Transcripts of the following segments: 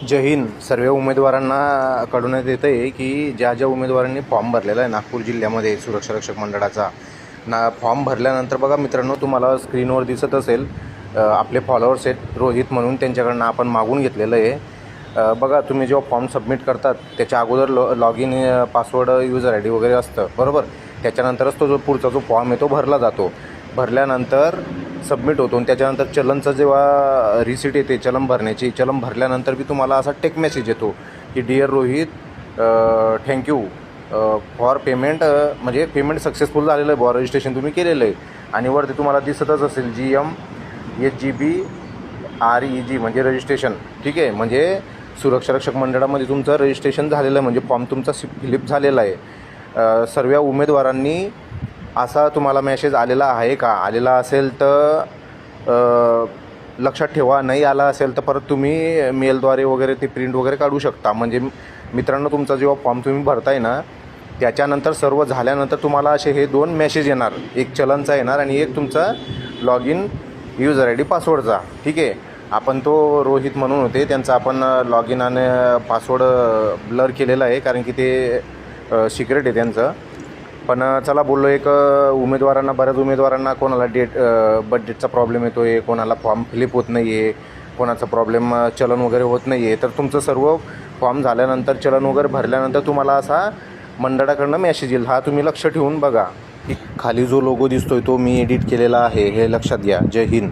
जय हिंद. सर्व उमेदवारांना कळवण्यात येतं आहे की ज्या उमेदवारांनी फॉर्म भरलेला आहे नागपूर जिल्ह्यामध्ये सुरक्षा रक्षक मंडळाचा फॉर्म भरल्यानंतर बघा मित्रांनो, तुम्हाला स्क्रीनवर दिसत असेल आपले फॉलोअर्स आहेत रोहित म्हणून, त्यांच्याकडनं आपण मागून घेतलेलं आहे. बघा, तुम्ही जेव्हा फॉर्म सबमिट करतात त्याच्या अगोदर log in password user I D वगैरे असतं बरोबर. त्याच्यानंतरच तो पुढचा जो फॉर्म आहे तो भरला जातो. भरल्यानंतर सबमिट होतो आणि त्याच्यानंतर चलनचं जेव्हा रिसिट येते चलन भरण्याची, चलन भरल्यानंतर बी तुम्हाला असा टेक मेसेज येतो की dear Rohit, thank you for payment, म्हणजे पेमेंट सक्सेसफुल झालेलं आहे बुवा, रजिस्ट्रेशन तुम्ही केलेलं आहे. आणि वरती तुम्हाला दिसतच असेल GMHGBREG म्हणजे रजिस्ट्रेशन. ठीक आहे, म्हणजे सुरक्षा रक्षक मंडळामध्ये तुमचं रजिस्ट्रेशन झालेलं आहे, म्हणजे फॉर्म तुमचा फिलिप झालेला आहे. सर्व उमेदवारांनी असा तुम्हाला मेसेज आलेला आहे का? आलेला असेल तर लक्षात ठेवा, नाही आला असेल तर परत तुम्ही मेलद्वारे वगैरे ते प्रिंट वगैरे काढू शकता. म्हणजे मित्रांनो, तुमचा जेव्हा फॉर्म तुम्ही भरताय ना त्याच्यानंतर सर्व झाल्यानंतर तुम्हाला असे हे दोन मेसेज येणार, एक चलनचा येणार आणि एक तुमचा log in user I D पासवर्डचा. ठीक आहे, आपण तो रोहित म्हणून होते त्यांचा आपण लॉग इन आणि पासवर्ड ब्लर केलेला आहे कारण की ते सिक्रेट आहे त्यांचं. पण चला बोललो, एक उमेदवारांना, बऱ्याच उमेदवारांना कोणाला बजेटचा प्रॉब्लेम येतो आहे, कोणाला फॉर्म फिलिप होत नाही आहे, कोणाचा प्रॉब्लेम चलन वगैरे होत नाही आहे. तर तुमचं सर्व फॉर्म झाल्यानंतर चलन वगैरे भरल्यानंतर तुम्हाला असा मंडळाकडनं मेसेज येईल. हा तुम्ही लक्ष ठेवून बघा. की खाली जो लोगो दिसतोय तो मी एडिट केलेला आहे, हे लक्षात घ्या. जय हिंद.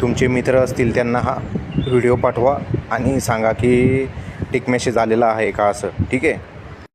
तुमचे मित्र असतील त्यांना हा व्हिडिओ पाठवा आणि सांगा की टिक मेसेज आलेला आहे का असं. ठीक आहे.